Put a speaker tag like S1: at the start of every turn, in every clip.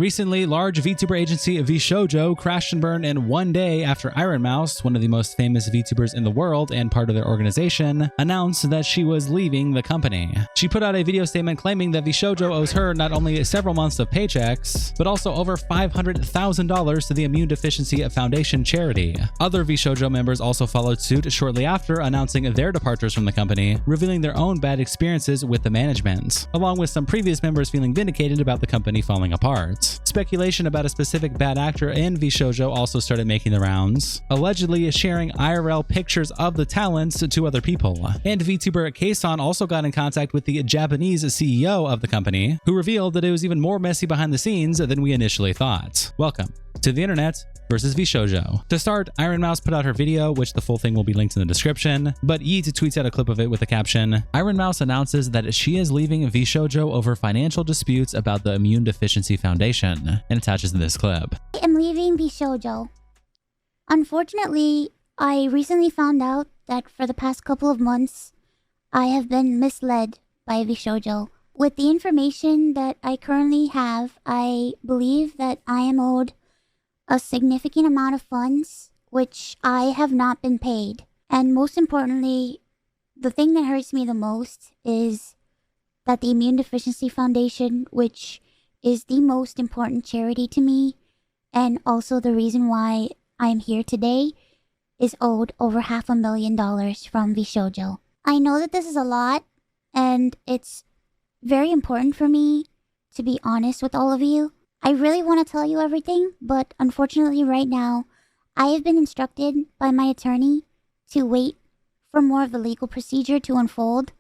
S1: Recently, large VTuber agency VShojo crashed and burned in one day after Ironmouse, one of the most famous VTubers in the world and part of their organization, announced that she was leaving the company. She put out a video statement claiming that VShojo owes her not only several months of paychecks, but also over $500,000 to the Immune Deficiency Foundation charity. Other VShojo members also followed suit shortly after, announcing their departures from the company, revealing their own bad experiences with the management, along with some previous members feeling vindicated about the company falling apart. Speculation about a specific bad actor in VShojo also started making the rounds, allegedly sharing IRL pictures of the talents to other people. And VTuber Kson also got in contact with the Japanese CEO of the company, who revealed that it was even more messy behind the scenes than we initially thought. Welcome to the internet versus VShojo. To start, Ironmouse put out her video, which the full thing will be linked in the description, but Yeet tweets out a clip of it with the caption, Ironmouse announces that she is leaving VShojo over financial disputes about the Immune Deficiency Foundation, and attaches this clip.
S2: I am leaving VShojo. Unfortunately, I recently found out that for the past couple of months, I have been misled by VShojo. With the information that I currently have, I believe that I am owed a significant amount of funds, which I have not been paid. And most importantly, the thing that hurts me the most is that the Immune Deficiency Foundation, which is the most important charity to me, and also the reason why I'm here today, is owed over $500,000 from VShojo. I know that this is a lot, and it's very important for me to be honest with all of you. I really want to tell you everything, but unfortunately right now, I have been instructed by my attorney to wait for more of the legal procedure to unfold.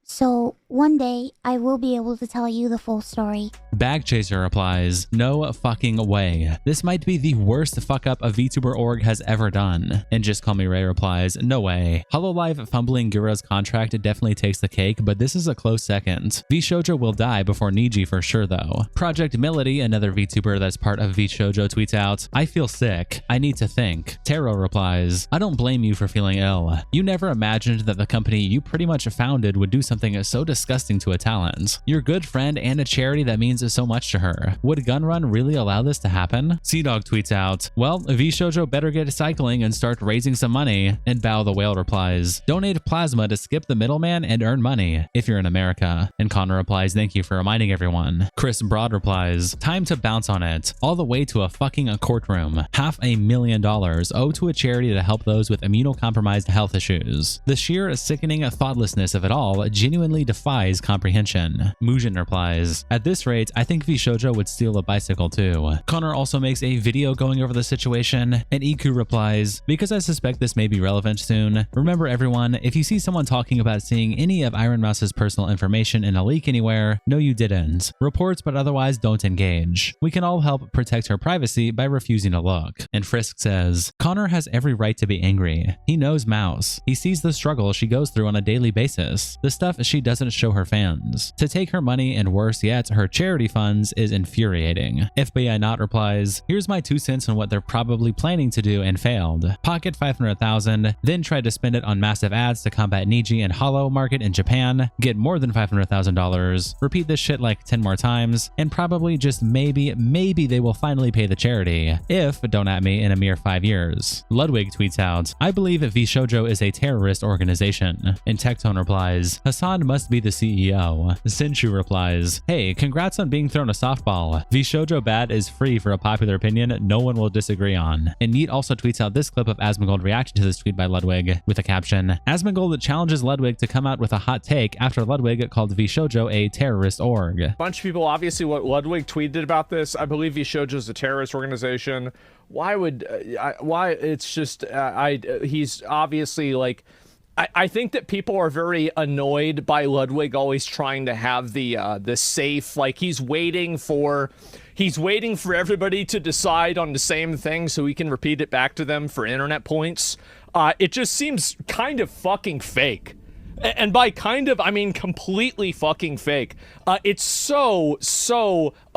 S2: So one day, I will be able to tell you the full story.
S1: Bag Chaser replies, no fucking way. This might be the worst fuck up a VTuber org has ever done. And Just Call Me Ray replies, no way. Hololive fumbling Gura's contract definitely takes the cake, but this is a close second. VShojo will die before Niji for sure though. Project Melody, another VTuber that's part of VShojo, tweets out, I feel sick. I need to think. Taro replies, I don't blame you for feeling ill. You never imagined that the company you pretty much founded would do something so disgusting to a talent. Your good friend and a charity that means so much to her. Would Gunrun really allow this to happen? CDawg tweets out, well, VShojo better get cycling and start raising some money. And Bao the Whale replies, donate plasma to skip the middleman and earn money if you're in America. And Connor replies, thank you for reminding everyone. Chris Broad replies, time to bounce on it. All the way to a fucking courtroom. $500,000 owed to a charity to help those with immunocompromised health issues. The sheer sickening thoughtlessness of it all genuinely defies comprehension. Mujin replies, at this rate, I think VShojo would steal a bicycle too. Connor also makes a video going over the situation, and Iku replies, because I suspect this may be relevant soon, remember everyone, if you see someone talking about seeing any of Ironmouse's personal information in a leak anywhere, no you didn't. Reports but otherwise don't engage. We can all help protect her privacy by refusing to look. And Frisk says, Connor has every right to be angry. He knows Mouse. He sees the struggle she goes through on a daily basis. The stuff she doesn't show her fans. To take her money and worse yet, her charity funds is infuriating. FBI Not replies, here's my 2 cents on what they're probably planning to do and failed. Pocket $500,000, then tried to spend it on massive ads to combat Niji and Hollow market in Japan, get more than $500,000, repeat this shit like 10 more times, and probably just maybe they will finally pay the charity, if, don't at me, in a mere 5 years. Ludwig tweets out, I believe VShojo is a terrorist organization. And Tectone replies, Hassan must be the CEO. Sinshu replies, hey, congrats on being thrown a softball. VShojo bad is free for a popular opinion no one will disagree on. And Neat also tweets out this clip of Asmongold reacting to this tweet by Ludwig with a caption, Asmongold challenges Ludwig to come out with a hot take after Ludwig called VShojo a terrorist org.
S3: A bunch of people, obviously what Ludwig tweeted about this, I believe VShojo is a terrorist organization. Why would, why it's just, he's obviously like, I think that people are very annoyed by Ludwig always trying to have the safe, like he's waiting for everybody to decide on the same thing so he can repeat it back to them for internet points. It just seems kind of fucking fake. And by kind of, I mean completely fucking fake. It's so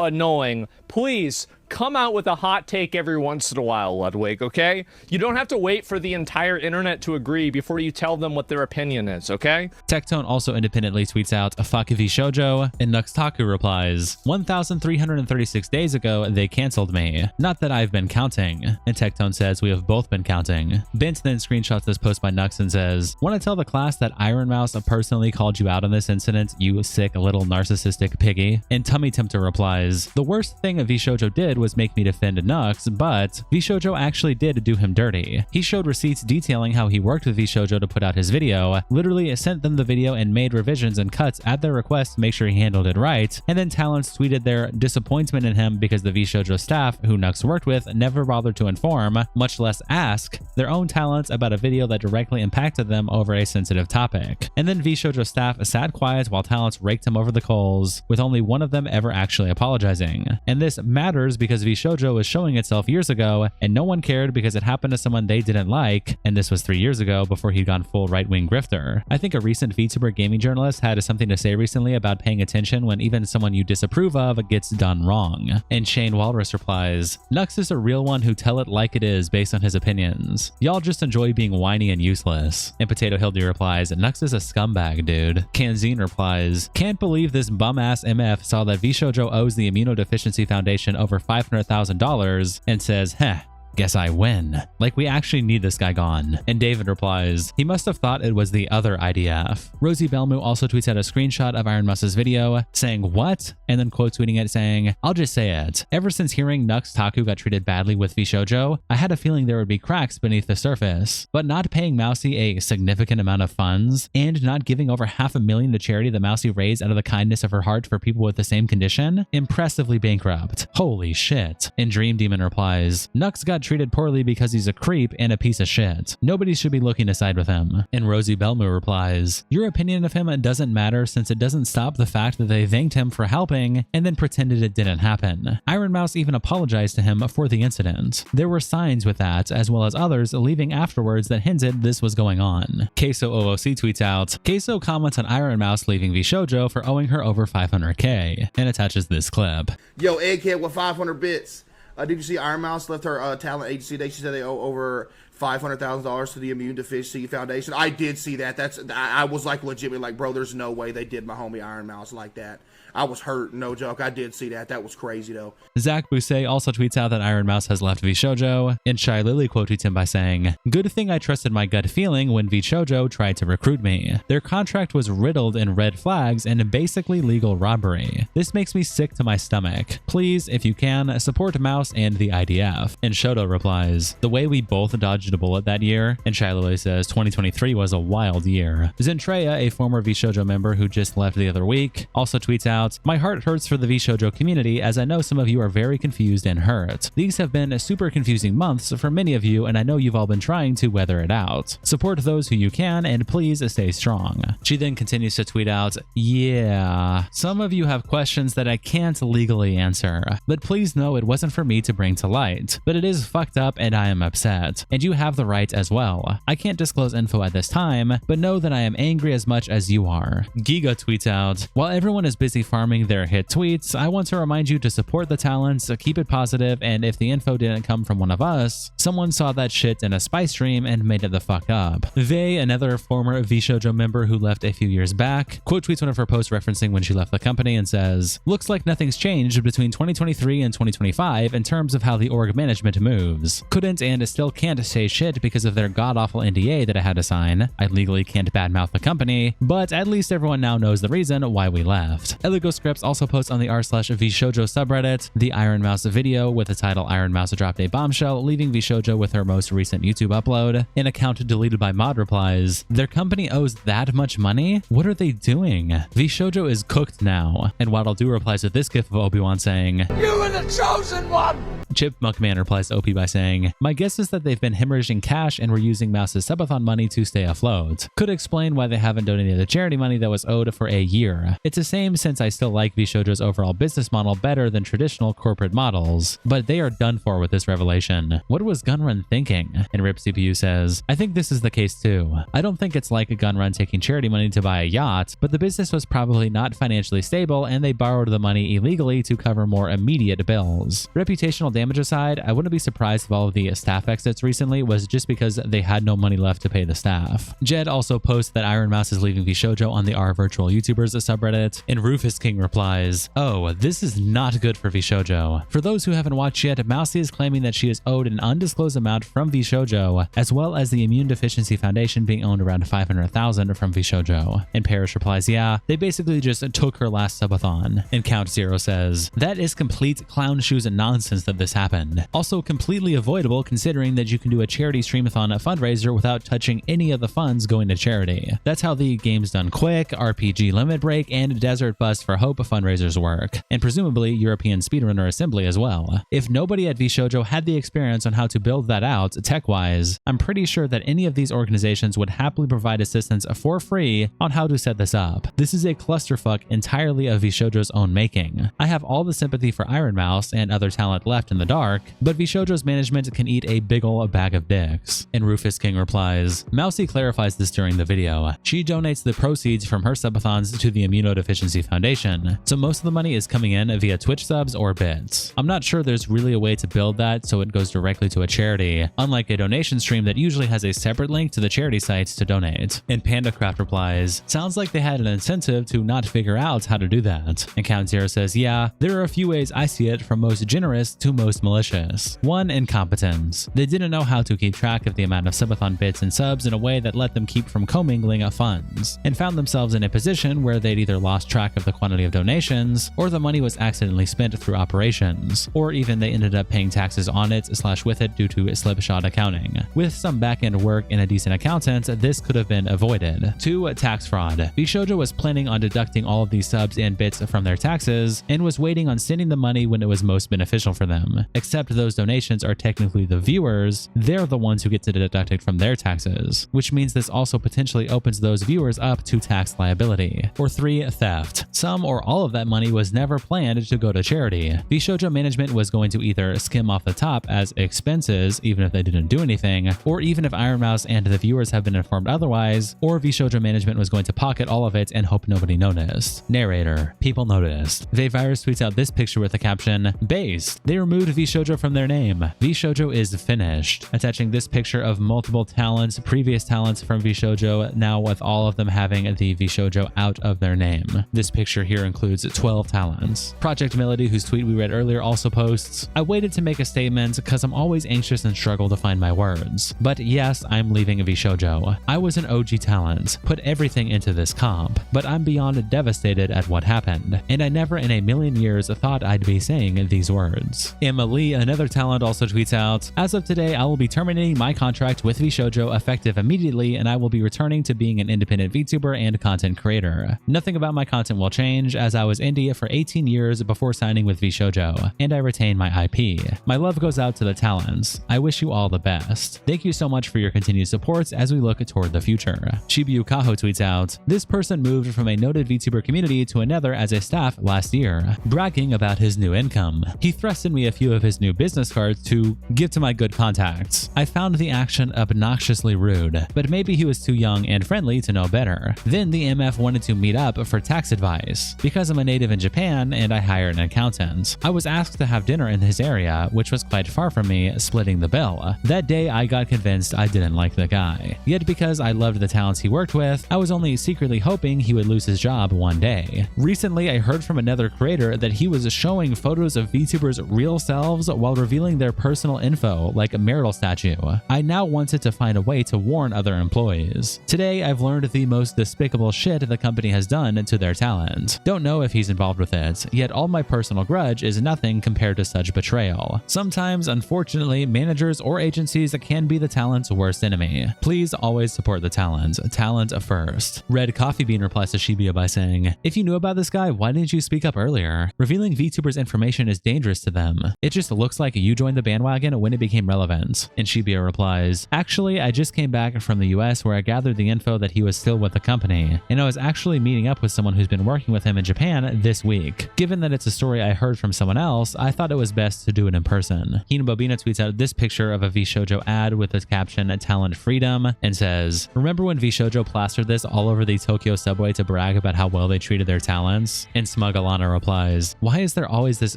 S3: annoying. Please come out with a hot take every once in a while, Ludwig, okay? You don't have to wait for the entire internet to agree before you tell them what their opinion is, okay?
S1: Tectone also independently tweets out, fuck VShojo, and Nux Taku replies, 1,336 days ago, they canceled me. Not that I've been counting. And Tectone says, we have both been counting. Bint then screenshots this post by Nux and says, want to tell the class that Ironmouse personally called you out on this incident, you sick little narcissistic piggy? And Tummy Tempter replies, the worst thing VShojo did was make me defend Nux, but VShojo actually did do him dirty. He showed receipts detailing how he worked with VShojo to put out his video, literally sent them the video and made revisions and cuts at their request to make sure he handled it right, and then talents tweeted their disappointment in him because the VShojo staff, who Nux worked with, never bothered to inform, much less ask, their own talents about a video that directly impacted them over a sensitive topic. And then VShojo staff sat quiet while talents raked him over the coals, with only one of them ever actually apologizing. And this matters because VShojo was showing itself years ago, and no one cared because it happened to someone they didn't like, and this was 3 years ago before he'd gone full right-wing grifter. I think a recent VTuber gaming journalist had something to say recently about paying attention when even someone you disapprove of gets done wrong. And Shane Walrus replies, Nux is a real one who tell it like it is based on his opinions. Y'all just enjoy being whiny and useless. And Potato Hildy replies, Nux is a scumbag, dude. Kanzine replies, can't believe this bum-ass MF saw that VShojo owes the Immune Deficiency Foundation over $500,000 and says, heh, guess I win. Like, we actually need this guy gone. And David replies, he must have thought it was the other IDF. Rosie Belmu also tweets out a screenshot of Ironmouse's video saying, what? And then quote tweeting it saying, I'll just say it. Ever since hearing Nux Taku got treated badly with VShojo, I had a feeling there would be cracks beneath the surface. But not paying Mousy a significant amount of funds and not giving over $500,000 to charity that Mousy raised out of the kindness of her heart for people with the same condition? Impressively bankrupt. Holy shit. And Dream Demon replies, Nux got treated poorly because he's a creep and a piece of shit. Nobody should be looking to side with him. And Rosie Belmu replies, your opinion of him doesn't matter since it doesn't stop the fact that they thanked him for helping and then pretended it didn't happen. Ironmouse even apologized to him for the incident. There were signs with that, as well as others leaving afterwards that hinted this was going on. CaseOh OOC tweets out, CaseOh comments on Ironmouse leaving VShojo for owing her over $500K and attaches this clip.
S4: Yo, Egghead with 500 bits. Did you see Ironmouse left her talent agency today? She said they owe over $500,000 to the Immune Deficiency Foundation. I did see that. I was like legitimately like, bro, there's no way they did my homie Ironmouse like that. I was hurt, no joke. I did see that. That was crazy though.
S1: Zach Bousset also tweets out that Ironmouse has left VShojo, and Shylily quote tweets him by saying, good thing I trusted my gut feeling when VShojo tried to recruit me. Their contract was riddled in red flags and basically legal robbery. This makes me sick to my stomach. Please, if you can, support Mouse and the IDF. And Shoto replies, the way we both dodged a bullet that year. And Shylily says 2023 was a wild year. Zentraya, a former VShojo member who just left the other week, also tweets out, my heart hurts for the VShojo community as I know some of you are very confused and hurt. These have been super confusing months for many of you and I know you've all been trying to weather it out. Support those who you can and please stay strong. She then continues to tweet out, yeah, some of you have questions that I can't legally answer, but please know it wasn't for me to bring to light, but it is fucked up and I am upset, and you have the right as well. I can't disclose info at this time, but know that I am angry as much as you are. Giga tweets out, while everyone is busy farming their hit tweets, I want to remind you to support the talents, keep it positive, and if the info didn't come from one of us, someone saw that shit in a spy stream and made it the fuck up. Vay, another former VShojo member who left a few years back, quote tweets one of her posts referencing when she left the company and says, looks like nothing's changed between 2023 and 2025 in terms of how the org management moves. Couldn't and still can't say shit because of their god-awful NDA that I had to sign. I legally can't badmouth the company, but at least everyone now knows the reason why we left. Eligo Scripts also posts on the r/VShojo subreddit the Ironmouse video with the title Ironmouse dropped a bombshell, leaving VShojo with her most recent YouTube upload. An account deleted by mod replies, their company owes that much money? What are they doing? VShojo is cooked now. And Waddle Do replies with this gif of Obi-Wan saying, you were the chosen one! Chipmunk Man replies to OP by saying, my guess is that they've been hemorrhaging cash and were using Mouse's subathon money to stay afloat. Could explain why they haven't donated the charity money that was owed for a year. It's the same since I I still like VShojo's overall business model better than traditional corporate models, but they are done for with this revelation. What was Gunrun thinking? And Rip CPU says, I think this is the case too. I don't think it's like a Gunrun taking charity money to buy a yacht, but the business was probably not financially stable and they borrowed the money illegally to cover more immediate bills. Reputational damage aside, I wouldn't be surprised if all of the staff exits recently was just because they had no money left to pay the staff. Jed also posts that Ironmouse is leaving VShojo on the VirtualYouTubers subreddit, and Rufus King replies, oh, this is not good for VShojo. For those who haven't watched yet, Mousy is claiming that she is owed an undisclosed amount from VShojo, as well as the Immune Deficiency Foundation being owned around $500,000 from VShojo. And Parrish replies, yeah, they basically just took her last subathon. And Count Zero says, that is complete clown shoes and nonsense that this happened. Also completely avoidable considering that you can do a charity streamathon fundraiser without touching any of the funds going to charity. That's how the Games Done Quick, RPG Limit Break, and Desert Bus for Hope fundraisers work, and presumably European Speedrunner Assembly as well. If nobody at VShojo had the experience on how to build that out tech-wise, I'm pretty sure that any of these organizations would happily provide assistance for free on how to set this up. This is a clusterfuck entirely of VShojo's own making. I have all the sympathy for Ironmouse and other talent left in the dark, but VShojo's management can eat a big ol' bag of dicks. And Rufus King replies, Mousy clarifies this during the video. She donates the proceeds from her subathons to the Immune Deficiency Foundation, so most of the money is coming in via Twitch subs or bits. I'm not sure there's really a way to build that so it goes directly to a charity, unlike a donation stream that usually has a separate link to the charity sites to donate. And PandaCraft replies, sounds like they had an incentive to not figure out how to do that. And Count Zero says, yeah, there are a few ways I see it from most generous to most malicious. 1, incompetence. They didn't know how to keep track of the amount of subathon bits and subs in a way that let them keep from commingling of funds, and found themselves in a position where they'd either lost track of the quantity of donations, or the money was accidentally spent through operations, or even they ended up paying taxes on it / with it due to slipshod accounting. With some back-end work and a decent accountant, this could have been avoided. 2, tax fraud. VShojo was planning on deducting all of these subs and bits from their taxes, and was waiting on sending the money when it was most beneficial for them. Except those donations are technically the viewers, they're the ones who get to deduct it from their taxes, which means this also potentially opens those viewers up to tax liability. Or 3, theft. Some or all of that money was never planned to go to charity. VShojo management was going to either skim off the top as expenses, even if they didn't do anything, or even if Ironmouse and the viewers have been informed otherwise, or VShojo management was going to pocket all of it and hope nobody noticed. Narrator, people noticed. VeVirus tweets out this picture with the caption, based. They removed VShojo from their name. VShojo is finished. Attaching this picture of multiple talents, previous talents from VShojo, now with all of them having the VShojo out of their name. This picture here includes 12 talents. Project Melody, whose tweet we read earlier, also posts, I waited to make a statement because I'm always anxious and struggle to find my words. But yes, I'm leaving VShojo. I was an OG talent, put everything into this comp, but I'm beyond devastated at what happened, and I never in a million years thought I'd be saying these words. Emily, another talent, also tweets out, as of today, I will be terminating my contract with VShojo effective immediately, and I will be returning to being an independent VTuber and content creator. Nothing about my content will change, as I was indie for 18 years before signing with VShojo, and I retain my IP. My love goes out to the talents. I wish you all the best. Thank you so much for your continued support as we look toward the future. Shibuya Kaho tweets out, this person moved from a noted VTuber community to another as a staff last year, bragging about his new income. He thrusted me a few of his new business cards to give to my good contacts. I found the action obnoxiously rude, but maybe he was too young and friendly to know better. Then the MF wanted to meet up for tax advice. Because I'm a native in Japan and I hired an accountant, I was asked to have dinner in his area, which was quite far from me, splitting the bill. That day I got convinced I didn't like the guy. Yet because I loved the talents he worked with, I was only secretly hoping he would lose his job one day. Recently I heard from another creator that he was showing photos of VTubers' real selves while revealing their personal info, like a marital statue. I now wanted to find a way to warn other employees. Today I've learned the most despicable shit the company has done to their talent. Don't know if he's involved with it, yet all my personal grudge is nothing compared to such betrayal. Sometimes, unfortunately, managers or agencies can be the talent's worst enemy. Please always support the talent. Talent first. Red Coffee Bean replies to Shibuya by saying, if you knew about this guy, why didn't you speak up earlier? Revealing VTubers information is dangerous to them. It just looks like you joined the bandwagon when it became relevant. And Shibuya replies, actually, I just came back from the US where I gathered the info that he was still with the company, and I was actually meeting up with someone who's been working with with him in Japan this week. Given that it's a story I heard from someone else, I thought it was best to do it in person. Hinabobina tweets out this picture of a VShojo ad with the caption "Talent Freedom" and says, "Remember when VShojo plastered this all over the Tokyo subway to brag about how well they treated their talents?" And Smug Alana replies, "Why is there always this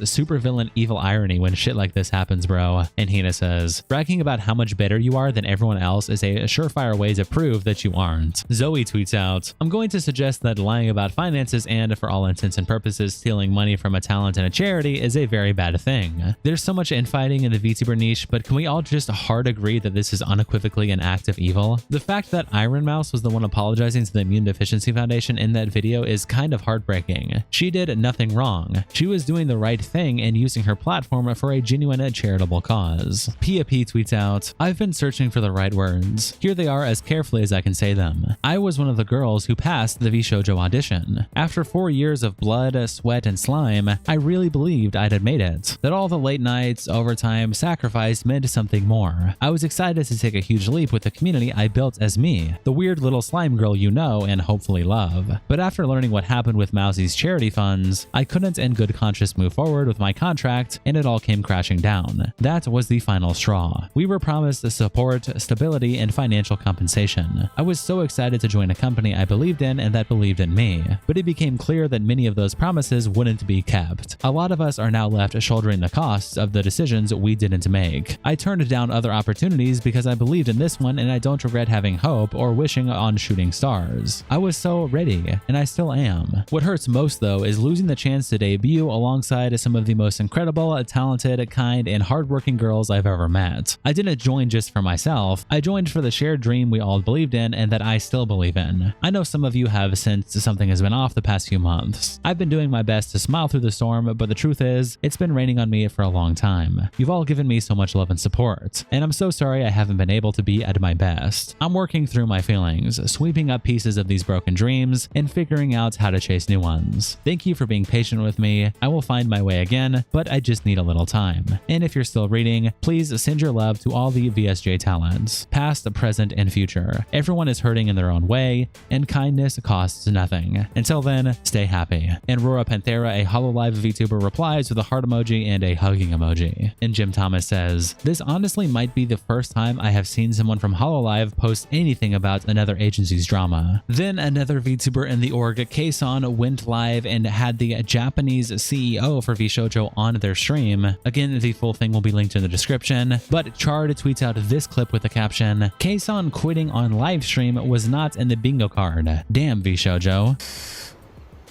S1: supervillain evil irony when shit like this happens, bro?" And Hina says, "Bragging about how much better you are than everyone else is a surefire way to prove that you aren't." Zoe tweets out, "I'm going to suggest that lying about finances and, for all intents and purposes, stealing money from a talent and a charity is a very bad thing. There's so much infighting in the VTuber niche, but can we all just hard agree that this is unequivocally an act of evil? The fact that Ironmouse was the one apologizing to the Immune Deficiency Foundation in that video is kind of heartbreaking. She did nothing wrong. She was doing the right thing and using her platform for a genuine charitable cause." Pia P tweets out, "I've been searching for the right words. Here they are as carefully as I can say them. I was one of the girls who passed the VShojo audition. After 4 years of blood, sweat, and slime, I really believed I'd made it. That all the late nights, overtime, sacrifice meant something more. I was excited to take a huge leap with the community I built as me, the weird little slime girl you know and hopefully love. But after learning what happened with Mousie's charity funds, I couldn't in good conscience move forward with my contract, and it all came crashing down. That was the final straw. We were promised support, stability, and financial compensation. I was so excited to join a company I believed in and that believed in me, but it became clear that many of those promises wouldn't be kept. A lot of us are now left shouldering the costs of the decisions we didn't make. I turned down other opportunities because I believed in this one, and I don't regret having hope or wishing on shooting stars. I was so ready, and I still am. What hurts most though is losing the chance to debut alongside some of the most incredible, talented, kind, and hardworking girls I've ever met. I didn't join just for myself. I joined for the shared dream we all believed in and that I still believe in. I know some of you have sensed something has been off the past few months. I've been doing my best to smile through the storm, but the truth is, it's been raining on me for a long time. You've all given me so much love and support, and I'm so sorry I haven't been able to be at my best. I'm working through my feelings, sweeping up pieces of these broken dreams, and figuring out how to chase new ones. Thank you for being patient with me. I will find my way again, but I just need a little time. And if you're still reading, please send your love to all the VSJ talents, past, present, and future. Everyone is hurting in their own way, and kindness costs nothing. Until then, stay happy." And Rora Panthera, a HoloLive VTuber, replies with a heart emoji and a hugging emoji. And Jim Thomas says, "This honestly might be the first time I have seen someone from HoloLive post anything about another agency's drama." Then another VTuber in the org, Kson, went live and had the Japanese CEO for VShojo on their stream. Again, the full thing will be linked in the description, but Chard tweets out this clip with the caption, "Kson quitting on live stream was not in the bingo card. Damn VShojo."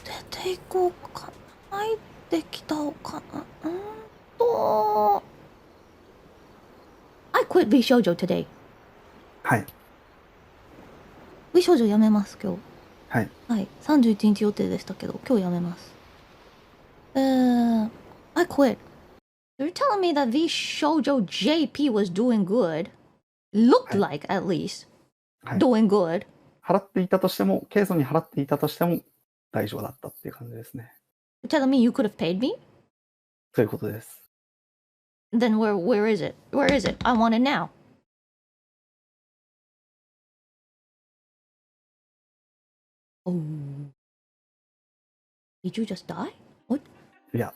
S5: 出ていこうかな。入ってきたかな。と。I quit VShojo today.
S6: はい。
S5: VShojo 辞めます今日。
S6: はい。
S5: はい。31日予定でしたけど今日辞めます。I quit. You're telling me that VShojo JP was doing good? Looked like at least
S6: はい。
S5: doing good.
S6: 払っていたとしても、ケイソンに払っていたとしても大丈夫だったっていう感じですね。
S5: You're telling me you could have paid me?
S6: ということです。
S5: Then where is it? Where is it? I want it now. Oh. Did you just die? What?
S6: いや、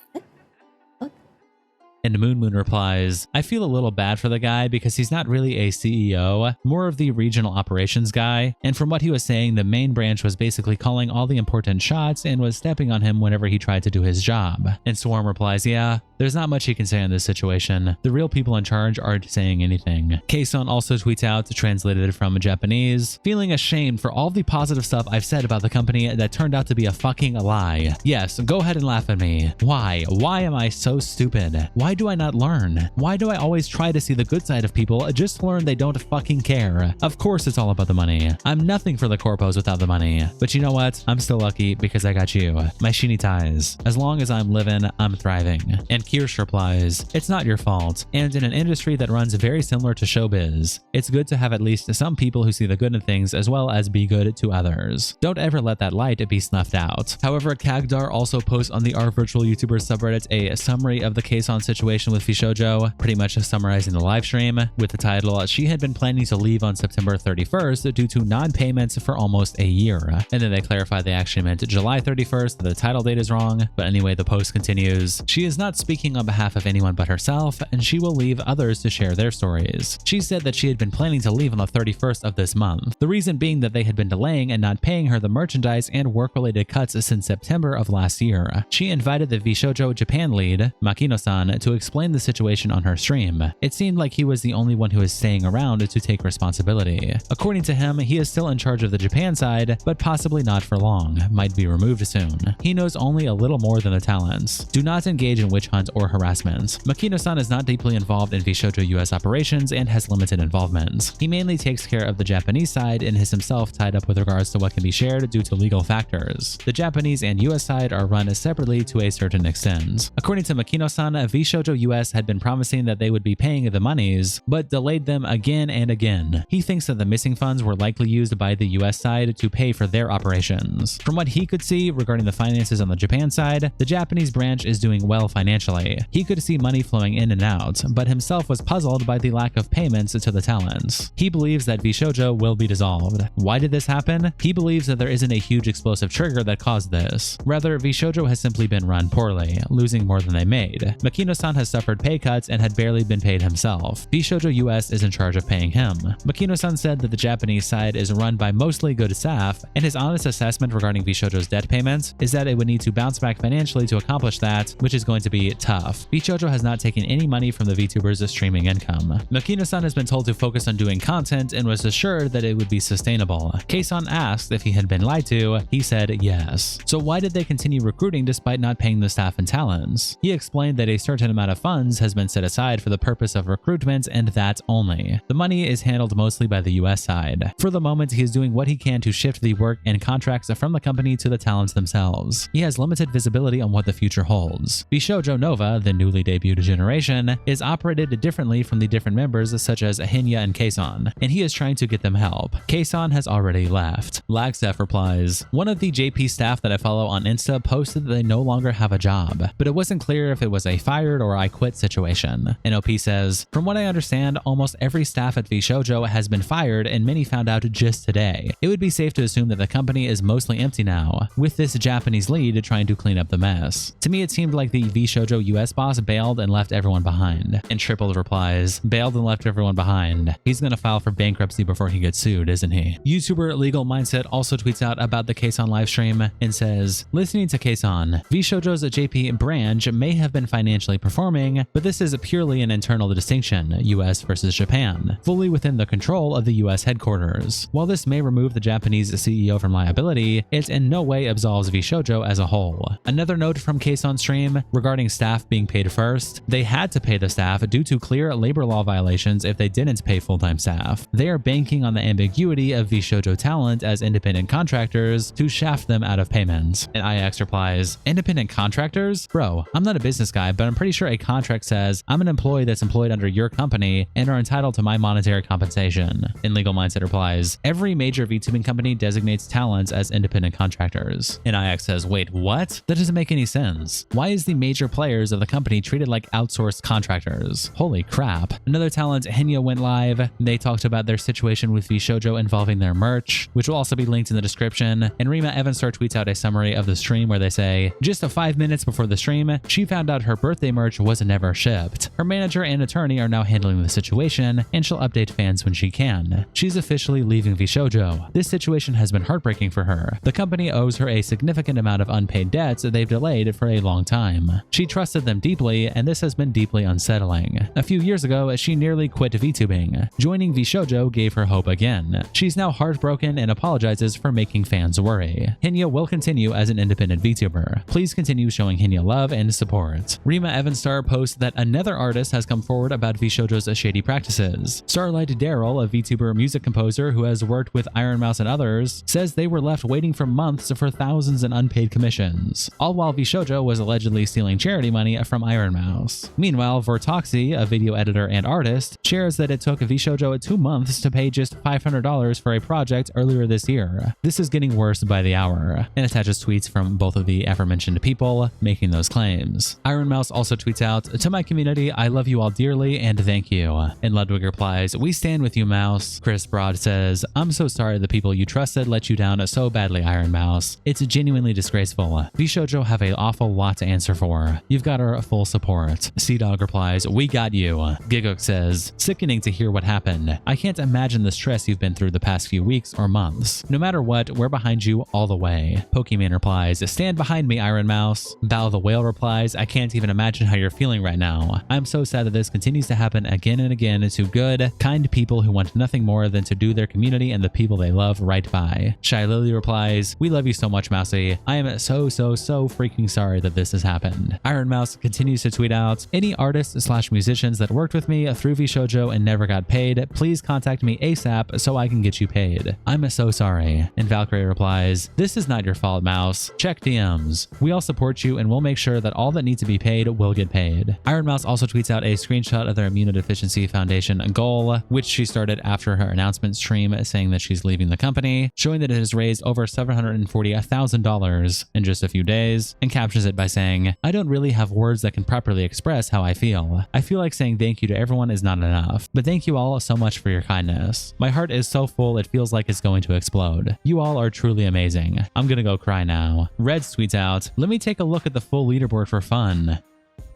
S1: And Moon Moon replies, "I feel a little bad for the guy because he's not really a CEO, more of the regional operations guy. And from what he was saying, the main branch was basically calling all the important shots and was stepping on him whenever he tried to do his job." And Swarm replies, "Yeah, there's not much he can say in this situation. The real people in charge aren't saying anything." Kson also tweets out, translated from Japanese, "Feeling ashamed for all the positive stuff I've said about the company that turned out to be a fucking lie. Yes, go ahead and laugh at me. Why? Why am I so stupid? Why do I not learn? Why do I always try to see the good side of people just to learn they don't fucking care? Of course it's all about the money. I'm nothing for the corpos without the money. But you know what? I'm still lucky because I got you, my Shini ties. As long as I'm living, I'm thriving." And Kirsch replies, "It's not your fault. And in an industry that runs very similar to showbiz, it's good to have at least some people who see the good in things as well as be good to others. Don't ever let that light be snuffed out." However, Kagdar also posts on the Our Virtual YouTubers subreddit a summary of the Kson situation situation with VShojo, pretty much summarizing the live stream with the title, she had been planning to leave on September 31st due to non-payments for almost a year. And then they clarify they actually meant July 31st, the title date is wrong. But anyway, the post continues. She is not speaking on behalf of anyone but herself, and she will leave others to share their stories. She said that she had been planning to leave on the 31st of this month. The reason being that they had been delaying and not paying her the merchandise and work-related cuts since September of last year. She invited the VShojo Japan lead, Makino-san, to explain the situation on her stream. It seemed like he was the only one who was staying around to take responsibility. According to him, he is still in charge of the Japan side, but possibly not for long, might be removed soon. He knows only a little more than the talents. Do not engage in witch hunt or harassment. Makino-san is not deeply involved in VShojo US operations and has limited involvement. He mainly takes care of the Japanese side and is himself tied up with regards to what can be shared due to legal factors. The Japanese and US side are run separately to a certain extent. According to Makino-san, VShojo US had been promising that they would be paying the monies, but delayed them again and again. He thinks that the missing funds were likely used by the US side to pay for their operations. From what he could see regarding the finances on the Japan side, the Japanese branch is doing well financially. He could see money flowing in and out, but himself was puzzled by the lack of payments to the talents. He believes that VShojo will be dissolved. Why did this happen? He believes that there isn't a huge explosive trigger that caused this. Rather, VShojo has simply been run poorly, losing more than they made. Makino-san has suffered pay cuts and had barely been paid himself. VShojo US is in charge of paying him. Makino-san said that the Japanese side is run by mostly good staff, and his honest assessment regarding VShojo's debt payments is that it would need to bounce back financially to accomplish that, which is going to be tough. VShojo has not taken any money from the VTubers' streaming income. Makino-san has been told to focus on doing content and was assured that it would be sustainable. Kson asked if he had been lied to. He said yes. So why did they continue recruiting despite not paying the staff and talents? He explained that a certain amount of funds has been set aside for the purpose of recruitment and that only. The money is handled mostly by the US side. For the moment, he is doing what he can to shift the work and contracts from the company to the talents themselves. He has limited visibility on what the future holds. VShojo Nova, the newly debuted generation, is operated differently from the different members such as Hinya and Kson, and he is trying to get them help. Kson has already left. Lagstaff replies, one of the JP staff that I follow on Insta posted that they no longer have a job, but it wasn't clear if it was a fired or I quit situation. NOP says, from what I understand, almost every staff at VShojo has been fired and many found out just today. It would be safe to assume that the company is mostly empty now, with this Japanese lead trying to clean up the mess. To me, it seemed like the VShojo US boss bailed and left everyone behind. And Triple replies, bailed and left everyone behind. He's gonna file for bankruptcy before he gets sued, isn't he? YouTuber Legal Mindset also tweets out about the Kson livestream and says, listening to Kson, VShojo's JP branch may have been financially performing, but this is purely an internal distinction, US versus Japan, fully within the control of the US headquarters. While this may remove the Japanese CEO from liability, it in no way absolves VShojo as a whole. Another note from Kson stream regarding staff being paid first, they had to pay the staff due to clear labor law violations if they didn't pay full-time staff. They are banking on the ambiguity of VShojo talent as independent contractors to shaft them out of payments. And IX replies, independent contractors? Bro, I'm not a business guy, but I'm pretty sure a contract says I'm an employee that's employed under your company and are entitled to my monetary compensation. And Legal Mindset replies, every major VTubing company designates talents as independent contractors. And IX says, wait, what? That doesn't make any sense. Why is the major players of the company treated like outsourced contractors? Holy crap. Another talent, Hinya, went live. They talked about their situation with VShojo involving their merch, which will also be linked in the description. And Rima Evanstar tweets out a summary of the stream where they say, just 5 minutes before the stream, she found out her birthday merch was never shipped. Her manager and attorney are now handling the situation, and she'll update fans when she can. She's officially leaving VShojo. This situation has been heartbreaking for her. The company owes her a significant amount of unpaid debts that they've delayed for a long time. She trusted them deeply, and this has been deeply unsettling. A few years ago, she nearly quit VTubing. Joining VShojo gave her hope again. She's now heartbroken and apologizes for making fans worry. Hinya will continue as an independent VTuber. Please continue showing Hinya love and support. Rima Evanstar posts that another artist has come forward about VShojo's shady practices. Starlight Daryl, a VTuber music composer who has worked with Ironmouse and others, says they were left waiting for months for thousands in unpaid commissions, all while VShojo was allegedly stealing charity money from Ironmouse. Meanwhile, Vortoxy, a video editor and artist, shares that it took VShojo 2 months to pay just $500 for a project earlier this year. This is getting worse by the hour, and attaches tweets from both of the aforementioned people making those claims. Ironmouse also tweets tweets out, "To my community, I love you all dearly and thank you." And Ludwig replies, "We stand with you, Mouse." Chris Broad says, "I'm so sorry the people you trusted let you down so badly, Ironmouse. It's genuinely disgraceful. VShojo have an awful lot to answer for. You've got our full support." CDawg replies, "We got you." Gigok says, "Sickening to hear what happened. I can't imagine the stress you've been through the past few weeks or months. No matter what, we're behind you all the way." Pokemon replies, "Stand behind me, Ironmouse." Bao the Whale replies, "I can't even imagine how you're feeling right now. I'm so sad that this continues to happen again and again to good, kind people who want nothing more than to do their community and the people they love right by." Shylily replies, "We love you so much, Mousy. I am so freaking sorry that this has happened." Ironmouse continues to tweet out, "Any artists/musicians that worked with me through VShojo and never got paid, please contact me ASAP so I can get you paid. I'm so sorry." And Valkyrie replies, "This is not your fault, Mouse. Check DMs. We all support you and we'll make sure that all that need to be paid will get paid." Ironmouse also tweets out a screenshot of their Immune Deficiency Foundation goal, which she started after her announcement stream saying that she's leaving the company, showing that it has raised over $740,000 in just a few days, and captions it by saying, "I don't really have words that can properly express how I feel. I feel like saying thank you to everyone is not enough, but thank you all so much for your kindness. My heart is so full it feels like it's going to explode. You all are truly amazing. I'm gonna go cry now." Reds tweets out, "Let me take a look at the full leaderboard for fun."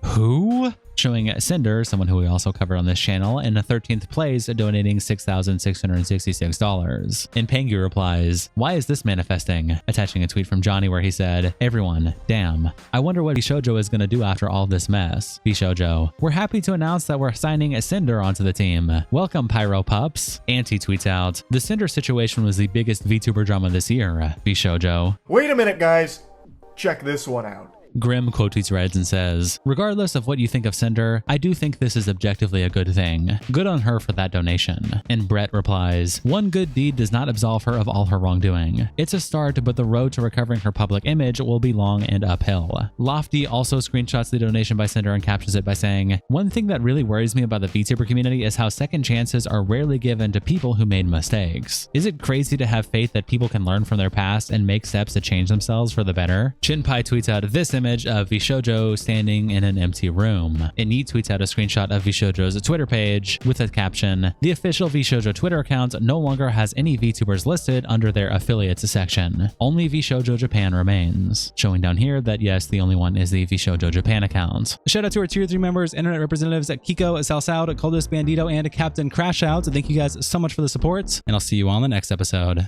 S1: Who? Showing Sinder, someone who we also covered on this channel, in the 13th place, donating $6,666. And Pengu replies, "Why is this manifesting?" Attaching a tweet from Johnny where he said, "Everyone, damn. I wonder what VShojo is going to do after all this mess. VShojo, we're happy to announce that we're signing a Sinder onto the team. Welcome, Pyro Pups." Auntie tweets out, "The Sinder situation was the biggest VTuber drama this year. VShojo."
S7: Wait a minute, guys. Check this one out.
S1: Grim quote tweets Reds and says, "Regardless of what you think of Sinder, I do think this is objectively a good thing. Good on her for that donation." And Brett replies, "One good deed does not absolve her of all her wrongdoing. It's a start, but the road to recovering her public image will be long and uphill." Lofty also screenshots the donation by Sinder and captions it by saying, "One thing that really worries me about the VTuber community is how second chances are rarely given to people who made mistakes. Is it crazy to have faith that people can learn from their past and make steps to change themselves for the better?" Chinpai tweets out this image of VShojo standing in an empty room. And Neat tweets out a screenshot of VShojo's Twitter page with a caption, "The official VShojo Twitter account no longer has any VTubers listed under their affiliates section. Only VShojo Japan remains." Showing down here that yes, the only one is the VShojo Japan account. Shout out to our tier 3 members, internet representatives at Kiko, Salsoud, Coldus Bandito, and Captain Crash Out. Thank you guys so much for the support, and I'll see you on the next episode.